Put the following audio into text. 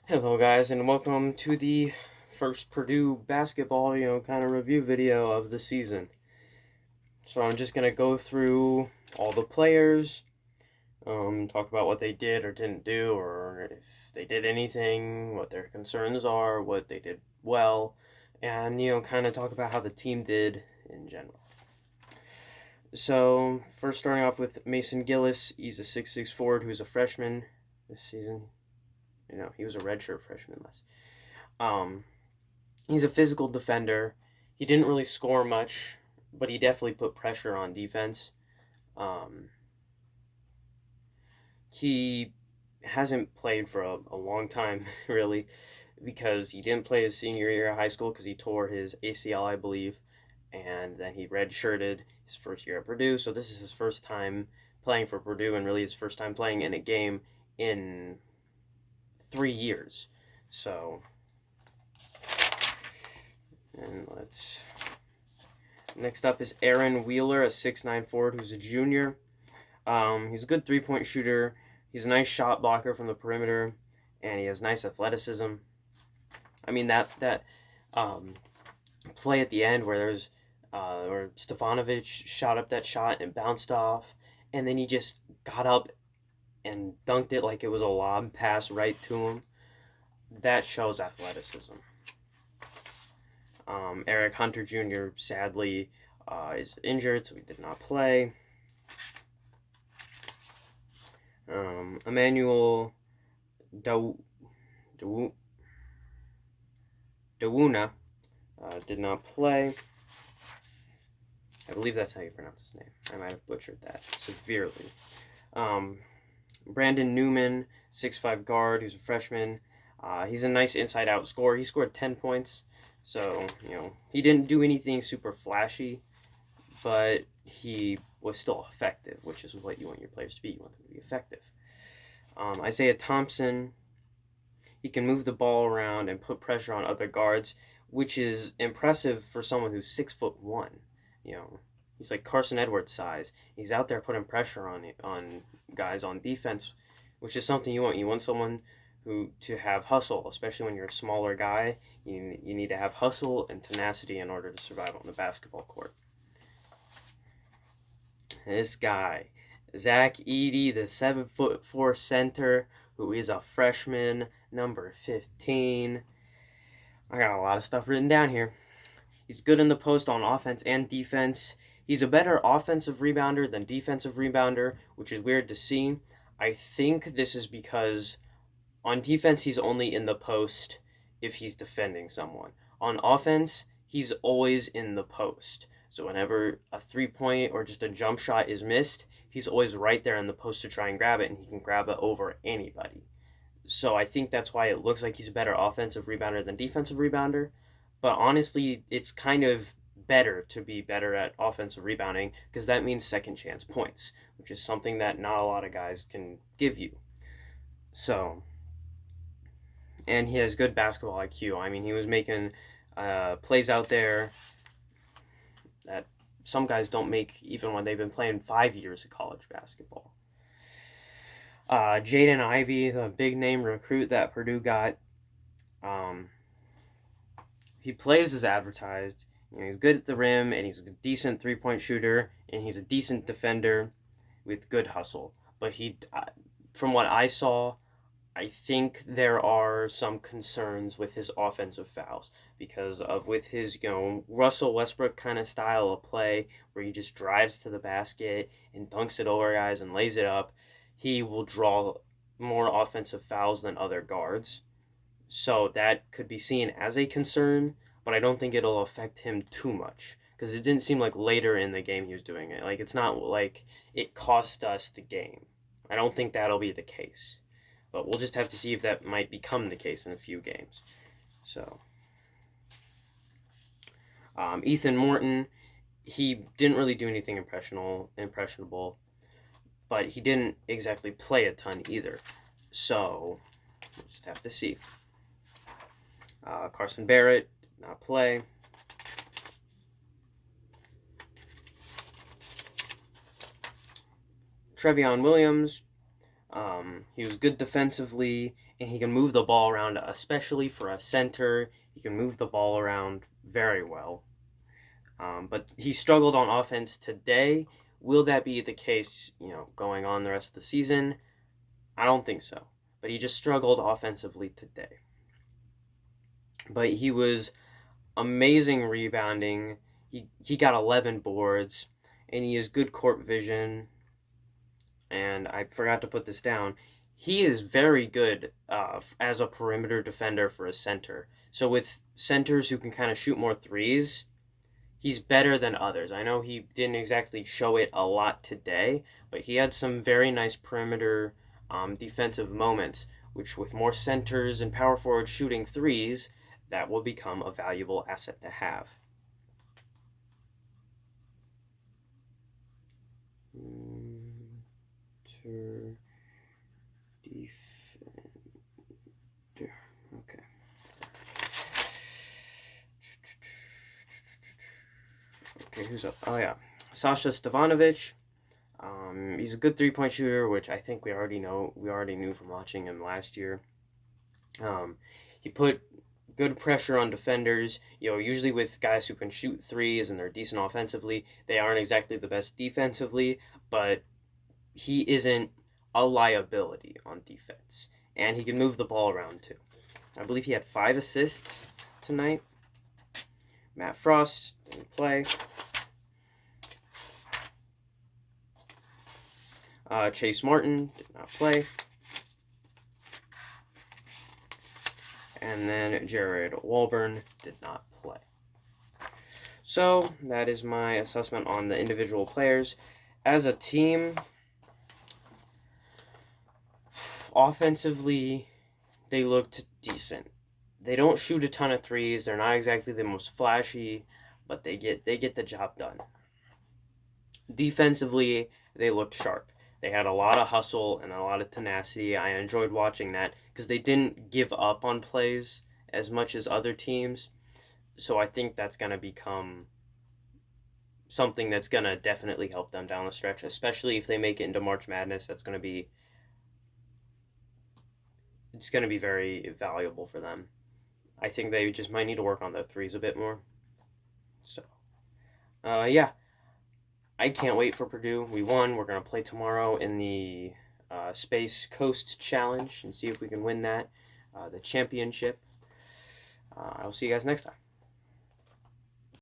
Hello, guys, and welcome to the first Purdue basketball, kind of review video of the season. So I'm just gonna go through all the players, talk about what they did or didn't do, or if they did anything, what their concerns are, what they did well, and kind of talk about how the team did in general. So first, starting off with Mason Gillis, he's a 6'6" forward who's a freshman this season. He was a redshirt freshman last. Um, he's a physical defender. He didn't really score much, but he definitely put pressure on defense. Um, he hasn't played for a long time, really, because he didn't play his senior year of high school because he tore his ACL, I believe, and then he redshirted his first year at Purdue. So this is his first time playing for Purdue, and really his first time playing in a game in 3 years. So, and let's next up is Aaron Wheeler, a 6'9" forward who's a junior. He's a good three-point shooter. He's a nice shot blocker from the perimeter, and he has nice athleticism. I mean that um, play at the end where Stafanovic shot up that shot and bounced off, and then he just got up and dunked it like it was a lob pass right to him. That shows athleticism. Eric Hunter Jr. sadly is injured, so he did not play. Emmanuel Dawuna did not play. I believe that's how you pronounce his name. I might have butchered that severely. Brandon Newman, 6'5" guard, who's a freshman. He's a nice inside-out scorer. He scored 10 points, so he didn't do anything super flashy, but he was still effective, which is what you want your players to be. You want them to be effective. Isaiah Thompson, he can move the ball around and put pressure on other guards, which is impressive for someone who's 6'1". He's like Carson Edwards size. He's out there putting pressure on guys on defense, which is something you want. You want someone to have hustle, especially when you're a smaller guy. You need to have hustle and tenacity in order to survive on the basketball court. This guy, Zac Eady, the 7'4" center, who is a freshman, number 15. I got a lot of stuff written down here. He's good in the post on offense and defense. He's a better offensive rebounder than defensive rebounder, which is weird to see. I think this is because on defense, he's only in the post if he's defending someone. On offense, he's always in the post. So whenever a three-point or just a jump shot is missed, he's always right there in the post to try and grab it, and he can grab it over anybody. So I think that's why it looks like he's a better offensive rebounder than defensive rebounder. But honestly, it's kind of better to be better at offensive rebounding because that means second chance points, which is something that not a lot of guys can give you. So, and he has good basketball IQ. I mean, he was making plays out there that some guys don't make even when they've been playing 5 years of college basketball. Jaylen Ivy, the big name recruit that Purdue got, he plays as advertised. He's good at the rim, and he's a decent three-point shooter, and he's a decent defender with good hustle. But from what I saw, I think there are some concerns with his offensive fouls because of with his Russell Westbrook kind of style of play where he just drives to the basket and dunks it over guys and lays it up. He will draw more offensive fouls than other guards. So that could be seen as a concern, but I don't think it'll affect him too much because it didn't seem like later in the game he was doing it. Like it's not like it cost us the game. I don't think that'll be the case. But we'll just have to see if that might become the case in a few games. So, Ethan Morton, he didn't really do anything impressionable, but he didn't exactly play a ton either. So, we'll just have to see. Carson Barrett did not play. Trevion Williams, He was good defensively, and he can move the ball around, especially for a center. He can move the ball around very well. But he struggled on offense today. Will that be the case, going on the rest of the season? I don't think so. But he just struggled offensively today. But he was amazing rebounding. He got 11 boards, and he has good court vision. And I forgot to put this down. He is very good as a perimeter defender for a center. So with centers who can kind of shoot more threes, he's better than others. I know he didn't exactly show it a lot today, but he had some very nice perimeter defensive moments, which with more centers and power forward shooting threes, that will become a valuable asset to have. Defender. Okay. Okay, who's up? Oh yeah, Sasha Stafanovic. He's a good three-point shooter, which I think we already knew from watching him last year. He put good pressure on defenders. Usually with guys who can shoot threes and they're decent offensively, they aren't exactly the best defensively, but he isn't a liability on defense. And he can move the ball around too. I believe he had 5 assists tonight. Matt Frost didn't play. Chase Morton did not play. And then Jared Walburn did not play. So that is my assessment on the individual players. As a team, offensively, they looked decent. They don't shoot a ton of threes. They're not exactly the most flashy, but they get the job done. Defensively, they looked sharp. They had a lot of hustle and a lot of tenacity. I enjoyed watching that because they didn't give up on plays as much as other teams. So I think that's going to become something that's going to definitely help them down the stretch, especially if they make it into March Madness. It's going to be very valuable for them. I think they just might need to work on their threes a bit more. So, yeah. I can't wait for Purdue. We won. We're going to play tomorrow in the Space Coast Challenge and see if we can win that, the championship. I'll see you guys next time.